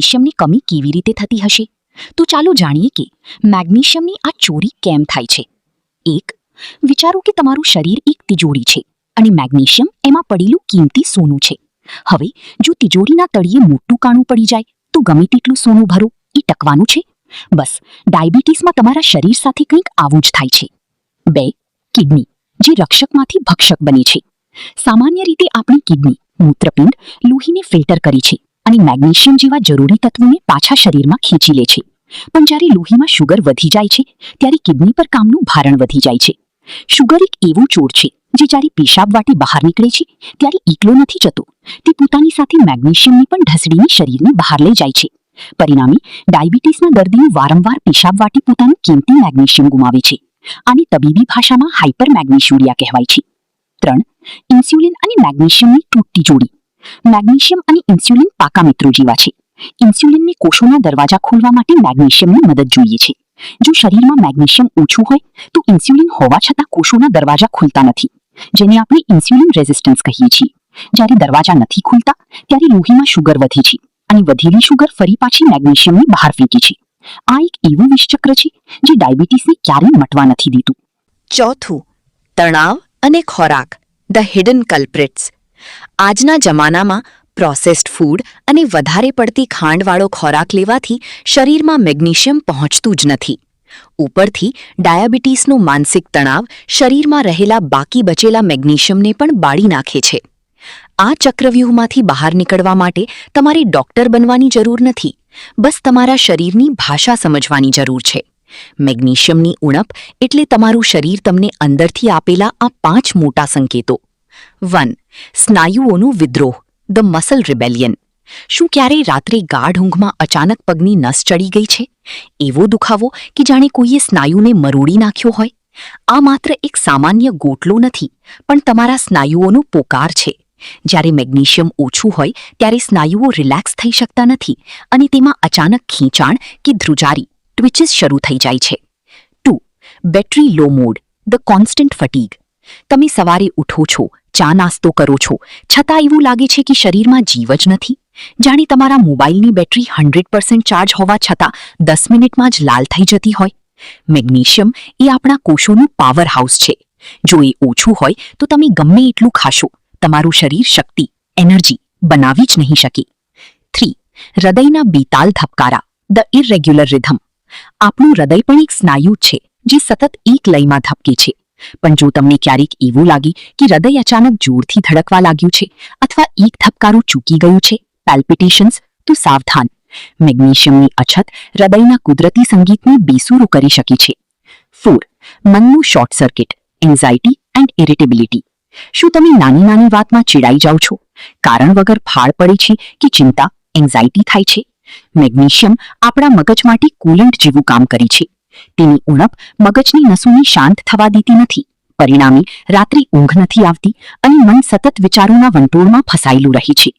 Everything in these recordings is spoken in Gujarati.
મેગ્નેશિયમની કમી કેવી રીતે થતી હશે? તો ચાલો જાણીએ કે મેગ્નેશિયમની આ ચોરી કેમ થાય છે. 1. વિચારો કે તમારું શરીર એક તિજોરી છે અને મેગ્નેશિયમ એમાં પડેલું કિંમતી સોનું છે. હવે જો તિજોરીના તળિયે મોટું કાણું પડી જાય તો ગમે તેટલું સોનું ભરો, એ ટકવાનું છે? બસ ડાયાબિટીસમાં તમારા શરીર સાથે કંઈક આવું જ થાય છે. 2. કિડની, જે રક્ષકમાંથી ભક્ષક બને છે. સામાન્ય રીતે આપણી કિડની મૂત્રપિંડ લોહીને ફિલ્ટર કરે છે અને મેગ્નેશિયમ જેવા જરૂરી તત્વોને પાછા શરીરમાં ખેંચી લે છે. પણ જ્યારે લોહીમાં શુગર વધી જાય છે ત્યારે કિડની પર કામનું ભારણ વધી જાય છે. શુગર એક એવો ચોર છે જે જ્યારે પેશાબ વાટી બહાર નીકળે છે ત્યારે એકલો નથી જતો, તે પોતાની સાથે મેગ્નેશિયમને પણ ઢસડીને શરીરની બહાર લઈ જાય છે. પરિણામે ડાયાબિટીસના દર્દીઓ વારંવાર પેશાબ વાટી પોતાનું કિંમતી મેગ્નેશિયમ ગુમાવે છે. આને તબીબી ભાષામાં હાઇપર મેગ્નેશિયુરિયા કહેવાય છે. 3. ઇન્સ્યુલિન અને મેગ્નેશિયમની તૂટતી જોડી. મેગ્નેશિયમ અને ઇન્સ્યુલિન પાકા મિત્રો જેવા છે. ઇન્સ્યુલિનને કોષોના દરવાજા ખોલવા માટે મેગ્નેશિયમની મદદ જોઈએ છે. જો શરીરમાં મેગ્નેશિયમ ઓછું હોય તો ઇન્સ્યુલિન હોવા છતાં કોષોના દરવાજા ખુલતા નથી, જેને આપણે ઇન્સ્યુલિન રેઝિસ્ટન્સ કહીએ છીએ. જ્યારે દરવાજા નથી ખુલતા ત્યારે લોહીમાં શુગર વધે છે અને વધેલી શુગર ફરી પાછી મેગ્નેશિયમને બહાર ફેંકે છે. આ એક એવું વિષચક્ર છે જે ડાયાબિટીસને ક્યારેય મટવા નથી દેતું. 4. તણાવ અને ખોરાક, ધ હિડન કલ્પ્રિટ્સ. આજના જમાનામાં પ્રોસેસ્ડ ફૂડ અને વધારે પડતી ખાંડવાળો ખોરાક લેવાથી શરીરમાં મેગ્નેશિયમ પહોંચતું જ નથી. ઉપરથી ડાયાબિટીસનો માનસિક તણાવ શરીરમાં રહેલા બાકી બચેલા મેગ્નેશિયમને પણ બાળી નાખે છે. આ ચક્રવ્યૂહમાંથી બહાર નીકળવા માટે તમારે ડોક્ટર બનવાની જરૂર નથી, બસ તમારા શરીરની ભાષા સમજવાની જરૂર છે. મેગ્નેશિયમની ઉણપ એટલે તમારું શરીર તમને અંદરથી આપેલા આ 5 મોટા સંકેતો. 1. સ્નાયુઓનું વિદ્રોહ, ધ મસલ રિબેલિયન. શું ક્યારેય રાત્રે ગાઢ ઊંઘમાં અચાનક પગની નસ ચડી ગઈ છે? એવો દુખાવો કે જાણે કોઈએ સ્નાયુને મરોડી નાખ્યો હોય? આ માત્ર એક સામાન્ય ગોટલો નથી, પણ તમારા સ્નાયુઓનો પોકાર છે. જ્યારે મેગ્નેશિયમ ઓછું હોય ત્યારે સ્નાયુઓ રિલેક્સ થઈ શકતા નથી અને તેમાં અચાનક ખેંચાણ કે ધ્રુજારી ટ્વિચિસ શરૂ થઈ જાય છે. 2. Battery low mode, the constant fatigue. તમે સવારે ઉઠો છો, ચા નાસ્તો કરો છો, છતાં એવું લાગે છે કે શરીરમાં જીવ જ નથી, જાણે તમારા મોબાઈલની બેટરી 100% ચાર્જ હોવા છતાં 10 મિનિટમાં જ લાલ થઈ જતી હોય. મેગ્નેશિયમ એ આપણા કોષોનું પાવર હાઉસ છે. જો એ ઓછું હોય તો તમે ગમે એટલું ખાશો, તમારું શરીર શક્તિ, એનર્જી બનાવી જ નહીં શકે. 3. હૃદયના બેતાલ ધબકારા, ધ ઇરરેગ્યુલર રિધમ. આપણું હૃદય પણ એક સ્નાયુ છે જે સતત એક લયમાં ધબકે છે. પણ જો તમને ક્યારેક એવું લાગે કે હૃદય અચાનક જોરથી ધડકવા લાગ્યું છે અથવા એક ધબકારું ચૂકી ગયું છે, પેલ્પિટેશન્સ, તો સાવધાન. મેગ્નેશિયમની અછત હૃદયના કુદરતી સંગીતને બેસૂરું કરી શકે છે. 4. મનનું શોર્ટ સર્કિટ, એન્ઝાયટી એન્ડ ઇરિટેબિલિટી. શું તમે નાની નાની વાતમાં ચીડાઈ જાઓ છો? કારણ વગર ફાળ પડે છે કે ચિંતા, એન્ઝાયટી થાય છે? મેગ્નેશિયમ આપણા મગજ માટે કુલન્ટ જેવું કામ કરે છે. તેની ઉણપ મગજની નસોને શાંત થવા દેતી નથી. પરિણામે રાત્રે ઊંઘ નથી આવતી અને મન સતત વિચારોના વંટોળમાં ફસાયેલું રહે છે.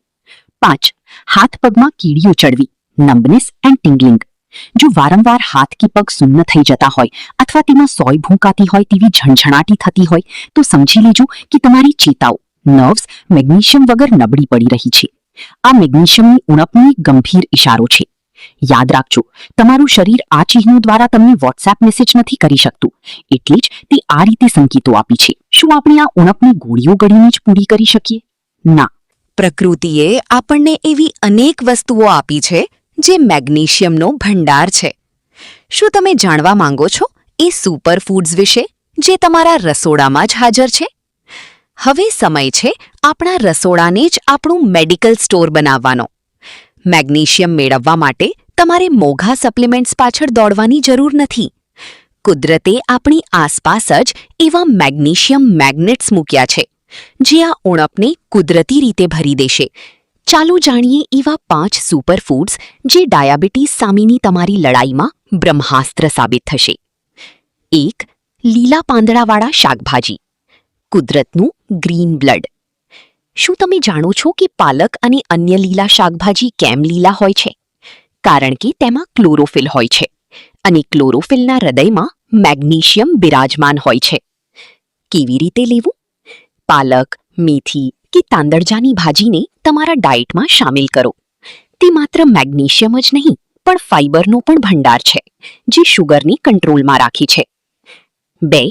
5. હાથ પગમાં કીડીઓ ચડવી, નમ્બનેસ એન્ડ ટિંગલિંગ. જો વારંવાર હાથ કે પગ સુન્ન થઈ જતા હોય અથવા તેમાં સોય ભૂંકાતી હોય તેવી ઝણઝણાટી થતી હોય તો સમજી લેજો કે તમારી ચેતાઓ, નર્વ્સ મેગ્નેશિયમ વગર નબળી પડી રહી છે. આ મેગ્નેશિયમની ઉણપનો એક ગંભીર ઇશારો છે. યાદ રાખજો, તમારું શરીર આ ચિહ્નો દ્વારા તમને વોટ્સએપ મેસેજ નથી કરી શકતું, એટલે જ તે આ રીતે સંકેતો આપી છે. શું આપણે આ ઉણપની ગોળીઓ ગળીને જ પૂરી કરી શકીએ? ના. પ્રકૃતિએ આપણને એવી અનેક વસ્તુઓ આપી છે જે મેગ્નેશિયમનો ભંડાર છે. શું તમે જાણવા માંગો છો એ સુપરફૂડ્સ વિશે જે તમારા રસોડામાં જ હાજર છે? હવે સમય છે આપણા રસોડાને જ આપણું મેડિકલ સ્ટોર બનાવવાનો. મેગ્નેશિયમ મેળવવા માટે તમારે મોંઘા સપ્લિમેન્ટ્સ પાછળ દોડવાની જરૂર નથી. કુદરતે આપણી આસપાસ જ એવા મેગ્નેશિયમ મેગ્નેટ્સ મૂક્યા છે જે આ ઉણપને કુદરતી રીતે ભરી દેશે. ચાલો જાણીએ એવા 5 સુપરફૂડ્સ જે ડાયાબિટીસ સામેની તમારી લડાઈમાં બ્રહ્માસ્ત્ર સાબિત થશે. 1. લીલા પાંદડાવાળા શાકભાજી, કુદરતનું ગ્રીન બ્લડ. શું તમે જાણો છો કે પાલક અને અન્ય લીલા શાકભાજી કેમ લીલા હોય છે? કારણ કે તેમાં ક્લોરોફિલ હોય છે અને ક્લોરોફિલના હૃદયમાં મેગ્નેશિયમ બિરાજમાન હોય છે. કેવી રીતે લેવું? પાલક, મેથી કે તાંદળજાની ભાજીને તમારા ડાયટમાં શામેલ કરો. તે માત્ર મેગ્નેશિયમ જ નહીં પણ ફાઇબરનો પણ ભંડાર છે, જે શુગરને કંટ્રોલમાં રાખે છે. 2.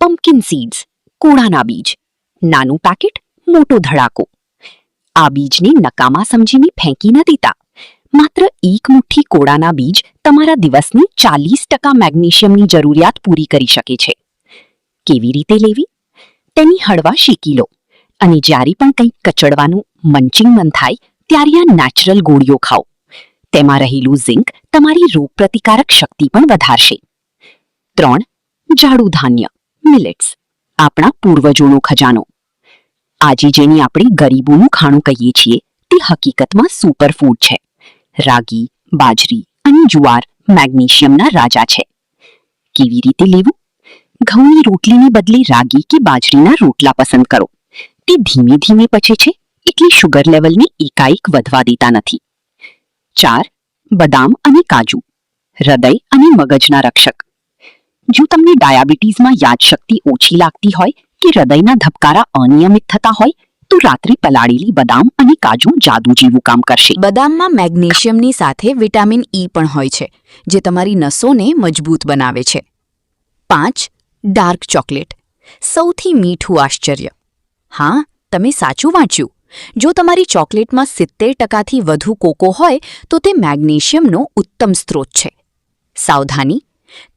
પમ્પકિન સીડ્સ, કોળાના બીજ. નાનું પેકેટ, મોટો ધડાકો. આ બીજને નકામા સમજીને ફેંકી ન દેતા. માત્ર એક મુઠ્ઠી કોળાના બીજ તમારા દિવસની 40% મેગ્નેશિયમની જરૂરિયાત પૂરી કરી શકે છે. કેવી રીતે લેવી? તેની હળવા શેકી લો અને જ્યારે પણ કંઈક કચડવાનું મંચિંગ મન થાય ત્યારે આ નેચરલ ગોળીઓ ખાઓ. તેમાં રહેલું ઝિંક તમારી રોગપ્રતિકારક શક્તિ પણ વધારશે. 3. જાડું ધાન્ય, મિલેટ્સ, આપણા પૂર્વજોનો ખજાનો. આજે જેને આપણે ગરીબોનું ખાણું કહીએ છીએ તે હકીકતમાં સુપરફૂડ છે. રાગી, બાજરી અને જુવાર મેગ્નેશિયમના રાજા છે. કેવી રીતે લેવું? ઘઉંની રોટલીને બદલે રાગી કે બાજરીના રોટલા પસંદ કરો. તે ધીમે ધીમે પચે છે એટલે શુગર લેવલને એકાએક વધવા દેતા નથી. 4. બદામ અને કાજુ, હૃદય અને મગજના રક્ષક. જો તમને ડાયાબિટીસમાં યાદશક્તિ ઓછી લાગતી હોય કે હૃદયના ધબકારા અનિયમિત થતા હોય તો રાત્રે પલાળેલી બદામ અને કાજુ જાદુ જેવું કામ કરશે. બદામમાં મેગ્નેશિયમની સાથે વિટામિન ઈ પણ હોય છે, જે તમારી નસોને મજબૂત બનાવે છે. 5. ડાર્ક ચોકલેટ, સૌથી મીઠું આશ્ચર્ય. હા, તમે સાચું વાંચ્યું. જો તમારી ચોકલેટમાં 70%થી વધુ કોકો હોય તો તે મેગ્નેશિયમનો ઉત્તમ સ્ત્રોત છે. સાવધાની,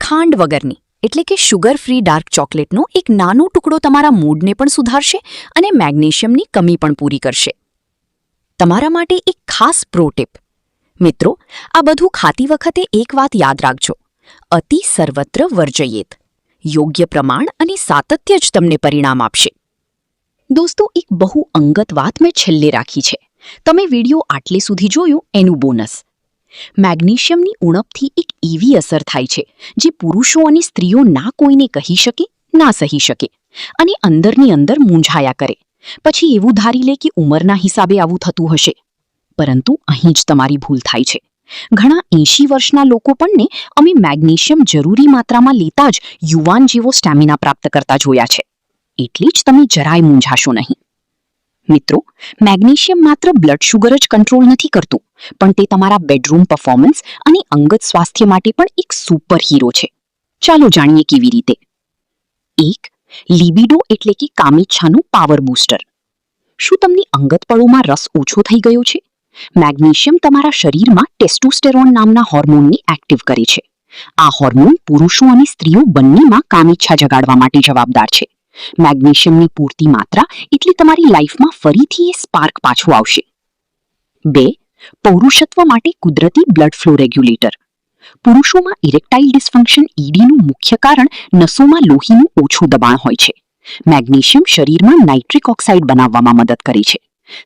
ખાંડ વગરની એટલે કે શુગર ફ્રી ડાર્ક ચોકલેટનો એક નાનો ટુકડો તમારા મૂડને પણ સુધારશે અને મેગ્નેશિયમની કમી પણ પૂરી કરશે. તમારા માટે એક ખાસ પ્રો ટિપ. મિત્રો, આ બધું ખાતી વખતે એક વાત યાદ રાખજો: અતિ સર્વત્ર વર્જયેત. યોગ્ય પ્રમાણ અને સાતત્ય જ તમને પરિણામ આપશે. દોસ્તો, એક બહુ અંગત વાત મેં છેલ્લે રાખી છે. તમે વિડીયો આટલે સુધી જોયું એનું બોનસ. મેગ્નેશિયમની ઉણપથી એક એવી અસર થાય છે જે પુરુષો અને સ્ત્રીઓ ના કોઈને કહી શકે ના સહી શકે અને અંદરની અંદર મૂંઝાયા કરે. પછી એવું ધારી લે કે ઉંમરના હિસાબે આવું થતું હશે. પરંતુ અહીં જ તમારી ભૂલ થાય છે. ઘણા 80 વર્ષના લોકો પણને અમે મેગ્નેશિયમ જરૂરી માત્રામાં લેતા જ યુવાન જેવો સ્ટેમિના પ્રાપ્ત કરતા જોયા છે. એટલે જ તમે જરાય મૂંઝાશો નહીં. મિત્રો, મેગ્નેશિયમ માત્ર બ્લડ શુગર જ કંટ્રોલ નથી કરતું, પણ તે તમારા બેડરૂમ પરફોર્મન્સ અને અંગત સ્વાસ્થ્ય માટે પણ એક સુપર હીરો છે. ચાલો જાણીએ કેવી રીતે. 1. લિબિડો એટલે કે કામેચ્છાનું પાવર બૂસ્ટર. શું તમને અંગત પળોમાં રસ ઓછો થઈ ગયો છે? મેગ્નેશિયમ તમારા શરીરમાં ટેસ્ટોસ્ટેરોન નામના હોર્મોનને એક્ટિવ કરે છે. આ હોર્મોન પુરુષો અને સ્ત્રીઓ બંનેમાં કામેચ્છા જગાડવા માટે જવાબદાર છે. મેગ્નેશિયમની પૂરતી માત્રા એટલે તમારી લાઈફમાં ફરીથી એ સ્પાર્ક પાછું આવશે. 2. પૌરુષત્વ માટે કુદરતી બ્લડ ફ્લો રેગ્યુલેટર. પુરુષોમાં ઇરેક્ટાઇલ ડિસ્ફંક્શન ઈડીનું મુખ્ય કારણ નસોમાં લોહીનું ઓછું દબાણ હોય છે. મેગ્નેશિયમ શરીરમાં નાઇટ્રિક ઓક્સાઇડ બનાવવામાં મદદ કરે છે.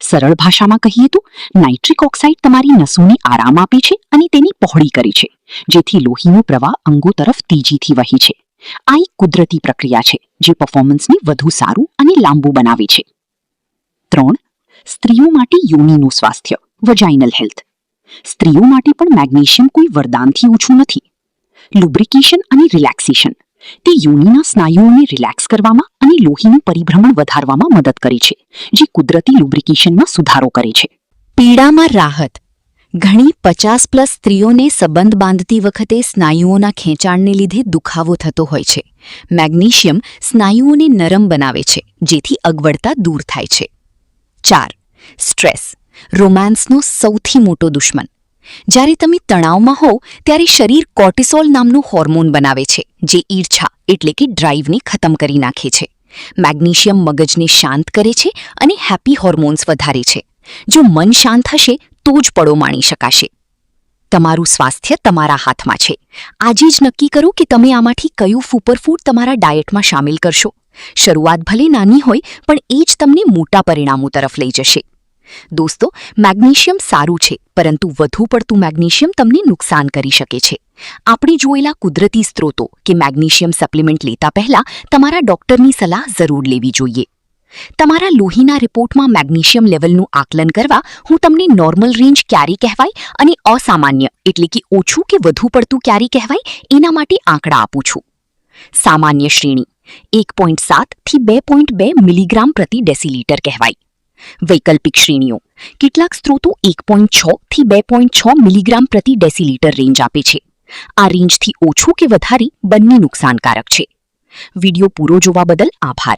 સરળ ભાષામાં કહીએ તો નાઇટ્રિક ઓક્સાઇડ તમારી નસોને આરામ આપે છે અને તેની પહોળી કરે છે, જેથી લોહીનો પ્રવાહ અંગો તરફ તેજીથી વહે છે. આ એક કુદરતી પ્રક્રિયા છે જે પરફોર્મન્સને વધુ સારું અને લાંબુ બનાવે છે. 3. સ્ત્રીઓ માટે યોનિનું સ્વાસ્થ્ય, વજાઇનલ હેલ્થ. સ્ત્રીઓ માટે પણ મેગ્નેશિયમ કોઈ વરદાનથી ઓછું નથી. લુબ્રિકેશન અને રિલેક્સેશન. તે યોનિના સ્નાયુઓને રિલેક્સ કરવામાં અને લોહીનું પરિભ્રમણ વધારવામાં મદદ કરે છે, જે કુદરતી લુબ્રિકેશનમાં સુધારો કરે છે. પીડામાં રાહત. ઘણી 50+ સ્ત્રીઓને સંબંધ બાંધતી વખતે સ્નાયુઓના ખેંચાણને લીધે દુખાવો થતો હોય છે. મેગ્નેશિયમ સ્નાયુઓને નરમ બનાવે છે, જેથી અગવડતા દૂર થાય છે. 4. સ્ટ્રેસ, રોમાન્સનો સૌથી મોટો દુશ્મન. જ્યારે તમે તણાવમાં હો ત્યારે શરીર કોર્ટિસોલ નામનું હોર્મોન બનાવે છે, જે ઈર્ષા એટલે કે ડ્રાઈવને ખતમ કરી નાખે છે. મેગ્નેશિયમ મગજને શાંત કરે છે અને હેપી હોર્મોન્સ વધારે છે. જો મન શાંત હશે તો જ પળો માણી શકાશે. તમારું સ્વાસ્થ્ય તમારા હાથમાં છે. આજે જ નક્કી કરો કે તમે આમાંથી કયું સુપરફૂડ તમારા ડાયટમાં શામેલ કરશો. શરૂઆત ભલે નાની હોય પણ એ જ તમને મોટા પરિણામો તરફ લઈ જશે. દોસ્તો, મેગ્નેશિયમ સારું છે, પરંતુ વધુ પડતું મેગ્નેશિયમ તમને નુકસાન કરી શકે છે. આપણે જોયેલા કુદરતી સ્ત્રોતો કે મેગ્નેશિયમ સપ્લિમેન્ટ લેતા પહેલા તમારા ડોક્ટરની સલાહ જરૂર લેવી જોઈએ. તમારા લોહીના રિપોર્ટમાં મેગ્નેશિયમ લેવલનું આકલન કરવા હું તમને નોર્મલ રેન્જ ક્યારે કહેવાય અને અસામાન્ય એટલે કે ઓછું કે વધુ પડતું ક્યારે કહેવાય એના માટે આંકડા આપું છું. સામાન્ય શ્રેણી 1.7 થી 2.2 મિલીગ્રામ પ્રતિ ડેસીલીટર કહેવાય. વૈકલ્પિક શ્રેણીઓ. કેટલાક સ્ત્રોતો 1.6 થી 2.6 મિલીગ્રામ પ્રતિ ડેસીલીટર રેન્જ આપે છે. આ રેન્જથી ઓછું કે વધારે બંને નુકસાનકારક છે. વિડિયો પૂરો જોવા બદલ આભાર.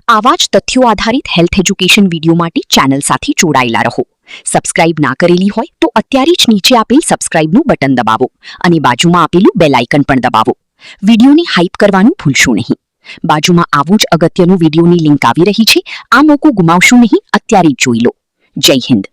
આવા જ તથ્યો આધારિત હેલ્થ એજ્યુકેશન વિડિયો માટે ચેનલ સાથે જોડાયેલા રહો. સબસ્ક્રાઇબ ના કરેલી હોય તો અત્યારે જ નીચે આપેલ સબસ્ક્રાઇબનું બટન દબાવો અને બાજુમાં આપેલું બેલ આઇકન પણ દબાવો. વિડિયોને હાઇપ કરવાનું ભૂલશો નહીં. બાજુમાં આવું જ અગત્યનું વિડિયોની લિંક આવી રહી છે. આ મોકો ગુમાવશો નહીં, અત્યારે જ જોઈ લો. જય હિન્દ.